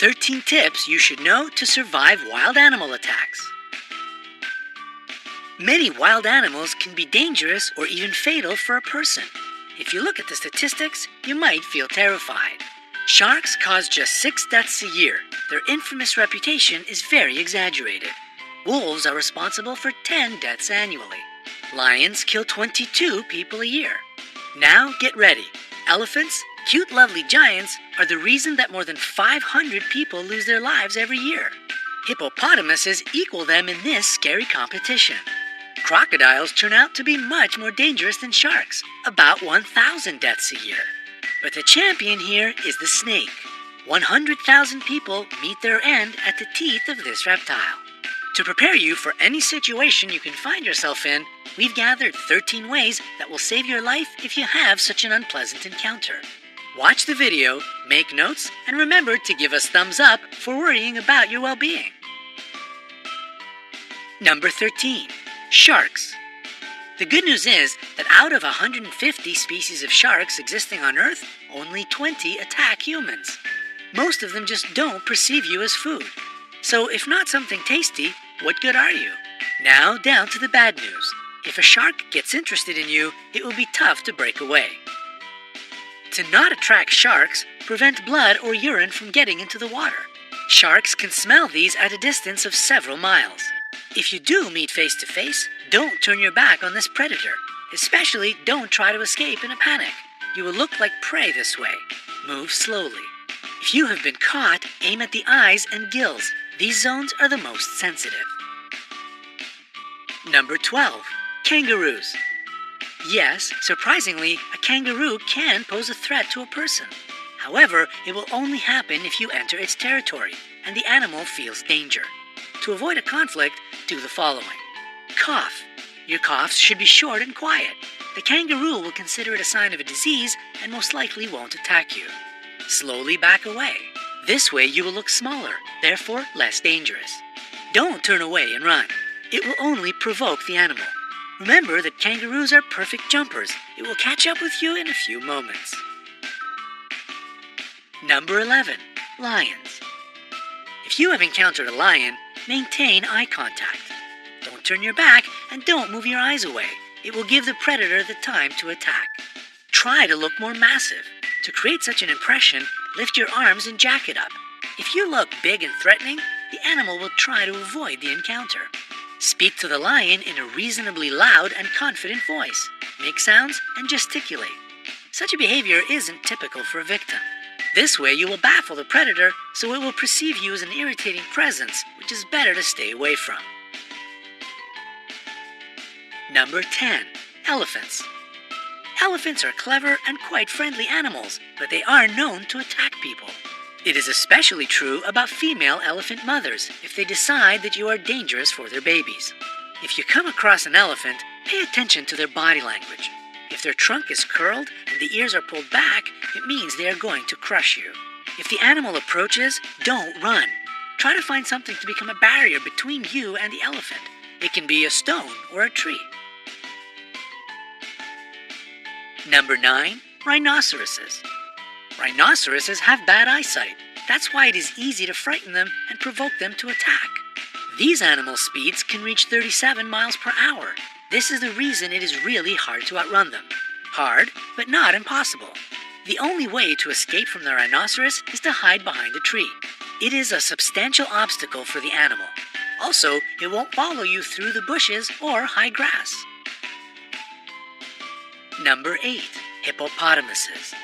13 tips you should know to survive wild animal attacks. Many wild animals can be dangerous or even fatal for a person. If you look at the statistics, you might feel terrified. Sharks cause just 6 deaths a year. Their infamous reputation is very exaggerated. Wolves are responsible for 10 deaths annually. Lions kill 22 people a year. Now get ready. Elephants, cute lovely giants, are the reason that more than 500 people lose their lives every year. Hippopotamuses equal them in this scary competition. Crocodiles turn out to be much more dangerous than sharks, about 1,000 deaths a year. But the champion here is the snake. 100,000 people meet their end at the teeth of this reptile. To prepare you for any situation you can find yourself in, we've gathered 13 ways that will save your life if you have such an unpleasant encounter. Watch the video, make notes, and remember to give us thumbs up for worrying about your well-being. Number 13. Sharks. The good news is that out of 150 species of sharks existing on Earth, only 20 attack humans. Most of them just don't perceive you as food. So if not something tasty, what good are you? Now down to the bad news. If a shark gets interested in you, it will be tough to break away. To not attract sharks, prevent blood or urine from getting into the water. Sharks can smell these at a distance of several miles. If you do meet face to face, don't turn your back on this predator. Especially don't try to escape in a panic. You will look like prey this way. Move slowly. If you have been caught, aim at the eyes and gills. These zones are the most sensitive. Number 12. Kangaroos. Yes, surprisingly, a kangaroo can pose a threat to a person. However, it will only happen if you enter its territory and the animal feels danger. To avoid a conflict, do the following. Cough. Your coughs should be short and quiet. The kangaroo will consider it a sign of a disease and most likely won't attack you. Slowly back away. This way you will look smaller, therefore less dangerous. Don't turn away and run. It will only provoke the animal. Remember that kangaroos are perfect jumpers. It will catch up with you in a few moments. Number 11. Lions. If you have encountered a lion, maintain eye contact. Don't turn your back and don't move your eyes away. It will give the predator the time to attack. Try to look more massive. To create such an impression, lift your arms and jack it up. If you look big and threatening, the animal will try to avoid the encounter. Speak to the lion in a reasonably loud and confident voice. Make sounds and gesticulate. Such a behavior isn't typical for a victim. This way you will baffle the predator, so it will perceive you as an irritating presence, which is better to stay away from. Number 10. Elephants. Elephants are clever and quite friendly animals, but they are known to attack people. It is especially true about female elephant mothers if they decide that you are dangerous for their babies. If you come across an elephant, pay attention to their body language. If their trunk is curled and the ears are pulled back, it means they are going to crush you. If the animal approaches, don't run. Try to find something to become a barrier between you and the elephant. It can be a stone or a tree. Number 9. Rhinoceroses. Rhinoceroses have bad eyesight. That's why it is easy to frighten them and provoke them to attack. These animal speeds can reach 37 miles per hour. This is the reason it is really hard to outrun them. Hard, but not impossible. The only way to escape from the rhinoceros is to hide behind a tree. It is a substantial obstacle for the animal. Also, it won't follow you through the bushes or high grass. Number 8. Hippopotamuses.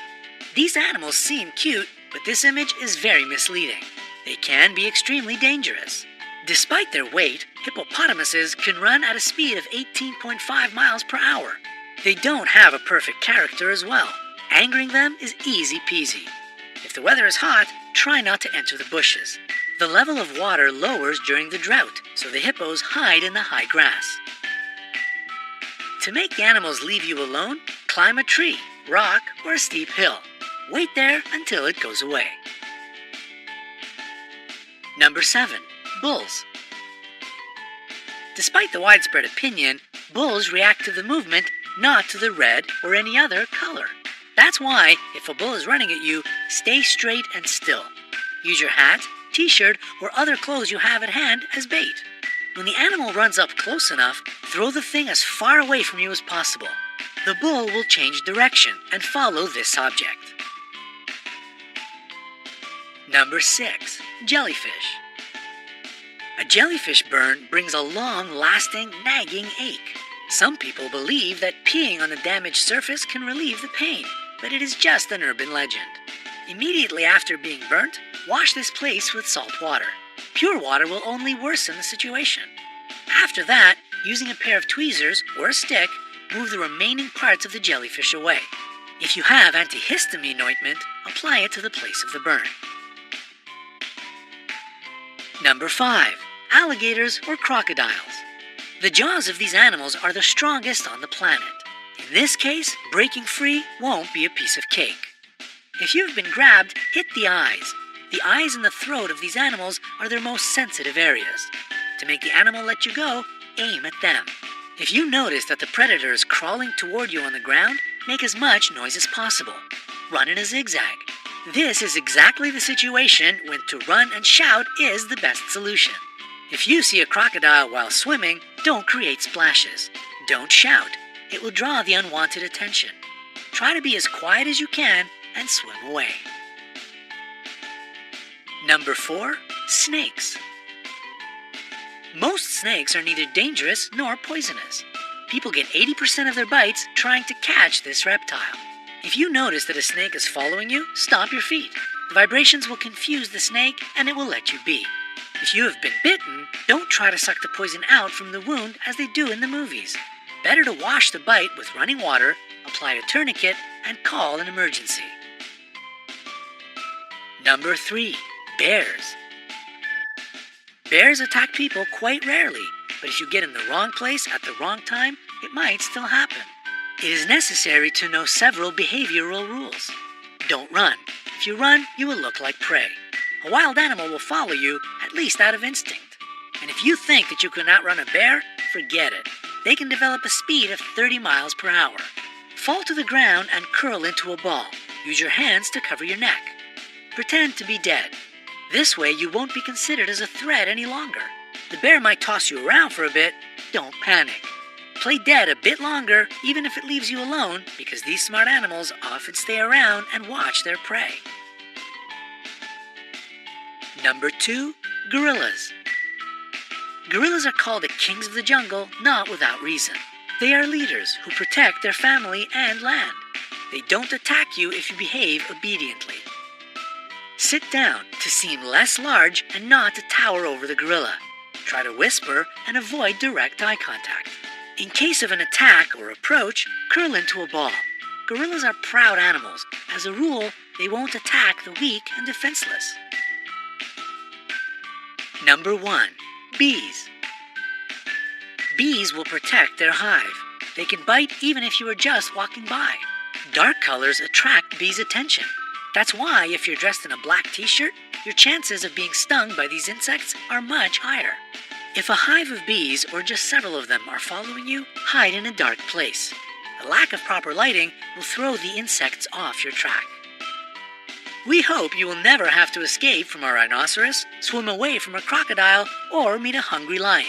These animals seem cute, but this image is very misleading. They can be extremely dangerous. Despite their weight, hippopotamuses can run at a speed of 18.5 miles per hour. They don't have a perfect character as well. Angering them is easy peasy. If the weather is hot, try not to enter the bushes. The level of water lowers during the drought, so the hippos hide in the high grass. To make the animals leave you alone, climb a tree, rock, or a steep hill. Wait there until it goes away. Number 7. Bulls. Despite the widespread opinion, bulls react to the movement, not to the red or any other color. That's why, if a bull is running at you, stay straight and still. Use your hat, t-shirt, or other clothes you have at hand as bait. When the animal runs up close enough, throw the thing as far away from you as possible. The bull will change direction and follow this object. Number 6. Jellyfish. A jellyfish burn brings a long-lasting, nagging ache. Some people believe that peeing on the damaged surface can relieve the pain, but it is just an urban legend. Immediately after being burnt, wash this place with salt water. Pure water will only worsen the situation. After that, using a pair of tweezers or a stick, move the remaining parts of the jellyfish away. If you have antihistamine ointment, apply it to the place of the burn. Number 5. Alligators or crocodiles. The jaws of these animals are the strongest on the planet. In this case, breaking free won't be a piece of cake. If you've been grabbed, hit the eyes. The eyes and the throat of these animals are their most sensitive areas. To make the animal let you go, aim at them. If you notice that the predator is crawling toward you on the ground, make as much noise as possible. Run in a zigzag. This is exactly the situation when to run and shout is the best solution. If you see a crocodile while swimming, don't create splashes. Don't shout. It will draw the unwanted attention. Try to be as quiet as you can and swim away. Number 4. Snakes. Most snakes are neither dangerous nor poisonous. People get 80% of their bites trying to catch this reptile. If you notice that a snake is following you, stop your feet. The vibrations will confuse the snake and it will let you be. If you have been bitten, don't try to suck the poison out from the wound as they do in the movies. Better to wash the bite with running water, apply a tourniquet, and call an emergency. Number 3. Bears. Bears attack people quite rarely, but if you get in the wrong place at the wrong time, it might still happen. It is necessary to know several behavioral rules. Don't run. If you run, you will look like prey. A wild animal will follow you, at least out of instinct. And if you think that you can outrun a bear, forget it. They can develop a speed of 30 miles per hour. Fall to the ground and curl into a ball. Use your hands to cover your neck. Pretend to be dead. This way you won't be considered as a threat any longer. The bear might toss you around for a bit. Don't panic. Play dead a bit longer, even if it leaves you alone, because these smart animals often stay around and watch their prey. Number 2. Gorillas. Gorillas are called the kings of the jungle, not without reason. They are leaders who protect their family and land. They don't attack you if you behave obediently. Sit down to seem less large and not to tower over the gorilla. Try to whisper and avoid direct eye contact. In case of an attack or approach, curl into a ball. Gorillas are proud animals. As a rule, they won't attack the weak and defenseless. Number 1. Bees. Bees will protect their hive. They can bite even if you are just walking by. Dark colors attract bees' attention. That's why if you're dressed in a black t-shirt, your chances of being stung by these insects are much higher. If a hive of bees or just several of them are following you, hide in a dark place. The lack of proper lighting will throw the insects off your track. We hope you will never have to escape from a rhinoceros, swim away from a crocodile, or meet a hungry lion.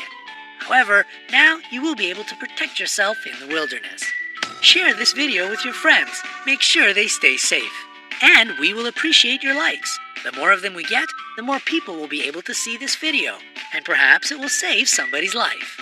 However, now you will be able to protect yourself in the wilderness. Share this video with your friends. Make sure they stay safe. And we will appreciate your likes. The more of them we get, the more people will be able to see this video. And perhaps it will save somebody's life.